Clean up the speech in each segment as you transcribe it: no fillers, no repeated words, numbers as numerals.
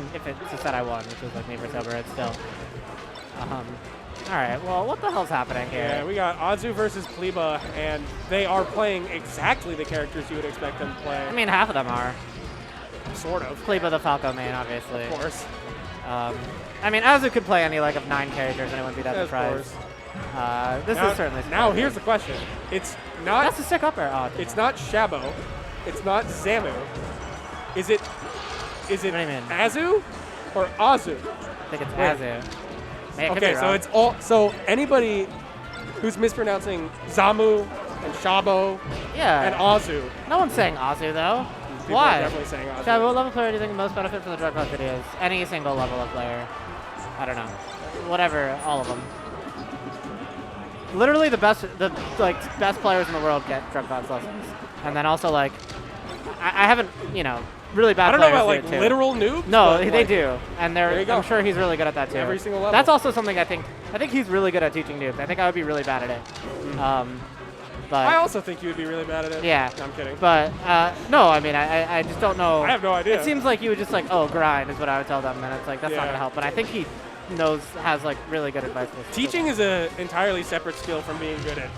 mean, if it's a set I won, which was like me versus Sober, it's still. All right, well, what the hell's happening here? Yeah, we got Azzu versus Pleeba, and they are playing exactly the characters you would expect them to play. I mean, half of them are. Sort of. Pleeba the Falco main, obviously. Of course. I mean, Azzu could play any like of 9 characters and it wouldn't be that surprised. This is certainly surprising. Now here's the question. It's not... That's a sick up air. Oh, it's not Shabo. It's not Zamu. Is it what do you mean? Azzu or Azzu? I think it's Azzu. Okay, so it's all... So anybody who's mispronouncing Zamu and Shabo and Azzu. No one's saying Azzu, though. People Why? are definitely saying Azzu. Shabo, what level player do you think the most benefit from the drug pod videos? Any single level of player. I don't know. Whatever, all of them. Literally the best players in the world get drug pods lessons. And then also like, I haven't, really bad players. I don't know about like too. literal noobs. No, they do, and I'm sure he's really good at that too. Every single level. That's also something I think he's really good at teaching noobs. I think I would be really bad at it. But I also think you would be really bad at it. Yeah. No, I'm kidding. But no, I mean I just don't know. I have no idea. It seems like you would just like, oh, grind is what I would tell them, and it's like that's not gonna help. But I think he has like really good advice. Teaching is an entirely separate skill from being good at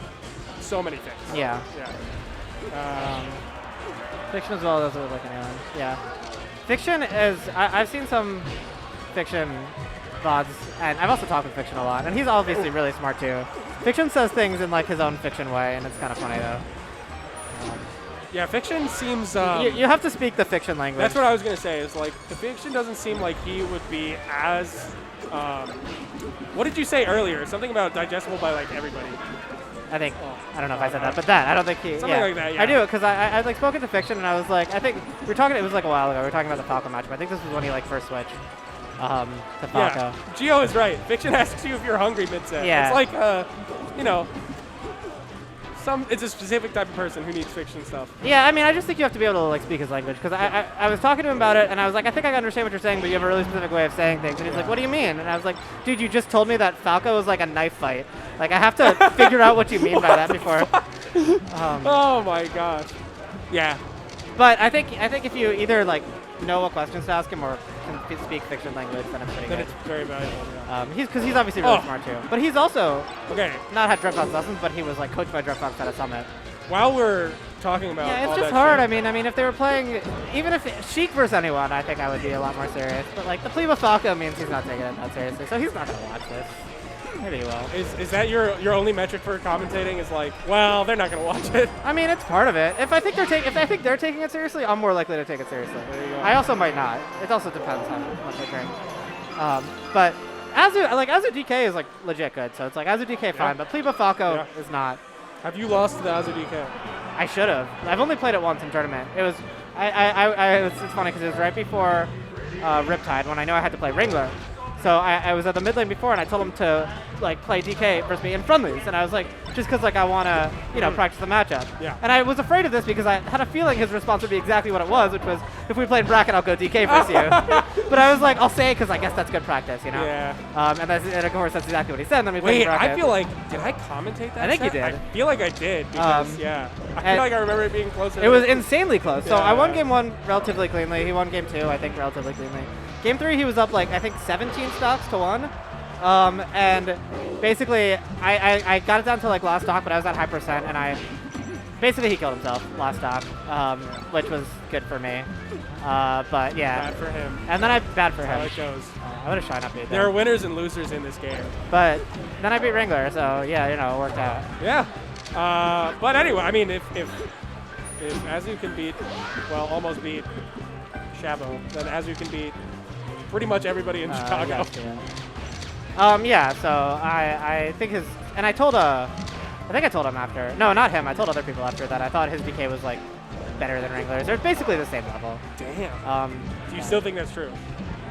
so many things. Yeah. Yeah. Fiction as well, that's what we're looking at. Yeah. Fiction is, I've seen some Fiction VODs, and I've also talked with Fiction a lot, and he's obviously really smart too. Fiction says things in like his own Fiction way, and it's kind of funny though. Yeah, Fiction seems... you have to speak the Fiction language. That's what I was going to say, is like, the Fiction doesn't seem like he would be as... what did you say earlier? Something about digestible by like everybody. I think, I don't know if I said that, but I don't think he... Something like that, yeah. I do, because I like spoken to Fiction, and I was like, I think, we were talking, it was like a while ago, we were talking about the Falco match, but I think this was when he like first switched to Falco. Yeah, Gio is right. Fiction asks you if you're hungry mid-set. Yeah. It's like, it's a specific type of person who needs Fiction stuff. Yeah, I mean, I just think you have to be able to like speak his language, because I was talking to him about it, and I was like, I think I understand what you're saying, but you have a really specific way of saying things. And he's like, what do you mean? And I was like, dude, you just told me that Falco was like a knife fight. Like, I have to figure out what you mean by that before. Oh my gosh. Yeah. But I think if you either like know what questions to ask him or can speak Fiction language, then it's pretty good. Then it's very valuable. Yeah. Because he's obviously really smart too. But he's also not had Dropbox lessons, but he was like coached by Dropbox at a summit. While we're talking about it's just hard. I mean, if they were playing, even if Sheik versus anyone, I think I would be a lot more serious. But like the Pleeba Falco means he's not taking it that seriously, so he's not gonna watch this. Maybe he will. Is that your only metric for commentating? Is like, well, they're not gonna watch it. I mean, it's part of it. If I think they're taking it seriously, I'm more likely to take it seriously. There you go. I also might not. It also depends how much I drink. But Azzu DK is like legit good, so it's like Azzu DK fine, but Pleeba Falco is not. Have you lost to the Azzu DK? I should have. I've only played it once in tournament. It was it's funny because it was right before Riptide when I know I had to play Wrangler. So I was at the mid lane before, and I told him to like play DK versus me in friendlies, and I was like, just because like I want to practice the matchup. Yeah. And I was afraid of this because I had a feeling his response would be exactly what it was, which was, if we played bracket, I'll go DK versus you. But I was like, I'll say it because I guess that's good practice, Yeah. And of course that's exactly what he said. And then we played bracket. I feel like, did I commentate that? I think you did. I feel like I did because I feel like I remember it being closer. It was insanely close. So I won game 1 relatively cleanly. He won game 2, I think, relatively cleanly. Game 3, he was up like I think 17 stocks to 1. And basically, I got it down to like last stock, but I was at high percent, and basically he killed himself last stock, which was good for me. But yeah. Bad for him. And then bad for him. How it goes. I would have shine up beat. There are winners and losers in this game. But then I beat Wrangler, so yeah, it worked out. Yeah. But anyway, I mean, if Azzu can almost beat Shabo, then Azzu can beat pretty much everybody in Chicago. Yes, so I think and I told I think I told him after. No, not him. I told other people after that I thought his DK was like better than Wranglers. They're basically the same level. Damn. Do you still think that's true?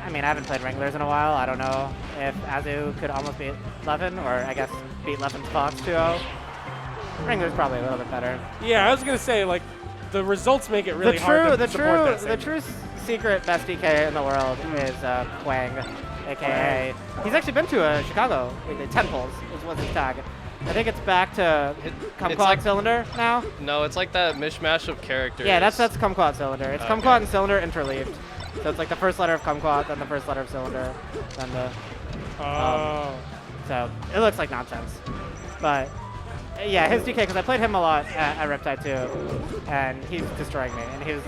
I mean, I haven't played Wranglers in a while. I don't know if Azzu could almost beat Levin, or I guess beat Levin's Fox 2-0. Wrangler's probably a little bit better. Yeah, I was gonna say like the results make it really hard to support that The true secret best DK in the world is Quang, aka he's actually been to Chicago. The Temples was his tag. I think it's back to Kumquat like Cylinder now. No, it's like that mishmash of characters. Yeah, that's Kumquat Cylinder. It's Kumquat and Cylinder interleaved. So it's like the first letter of kumquat, then the first letter of cylinder, then the. Oh. So it looks like nonsense, but yeah, his DK because I played him a lot at Riptide too, and he's destroying me, and he's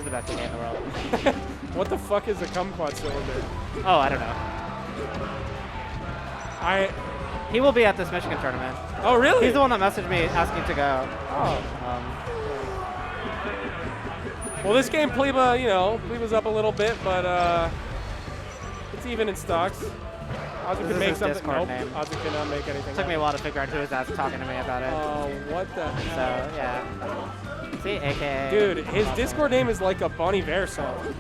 the best DK in the world. What the fuck is a kumquat cylinder? Oh, I don't know. He will be at this Michigan tournament. Oh, really? He's the one that messaged me asking to go. Oh. Well, this game, Pleeba, you know, Pleeba's up a little bit, but it's even in stocks. Azzu This can is make his something. Discord Nope, name. Azzu cannot make anything. Took me a while to figure out who was talking to me about it. Oh, what the hell? So yeah. See, AKA. Dude, his awesome. Discord name is like a Bon Iver song.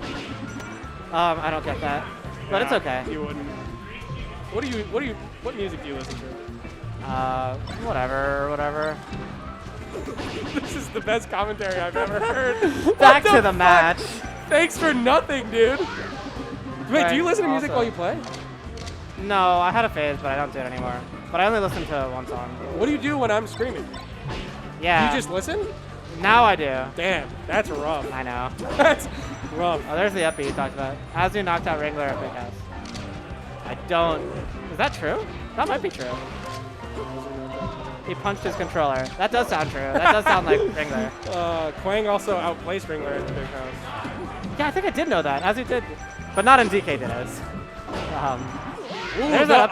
I don't get that, but it's okay. You wouldn't. What music do you listen to? Whatever. This is the best commentary I've ever heard. Back What to the fuck? match. Thanks for nothing, dude. Wait, Right, do you listen to music also- while you play? No, I had a phase, but I don't do it anymore. But I only listen to one song. What do you do when I'm screaming? Yeah. You just listen? Now I do. Damn, that's rough. I know. That's rough. Oh, there's the up B you talked about. Azzu knocked out Wrangler at Big House. I don't. Is that true? That might be true. He punched his controller. That does sound true. That does sound like Wrangler. Quang also outplaced Ringler at the Big House. Yeah, I think I did know that. Azzu did. But not in DK did it. Ooh, There's that up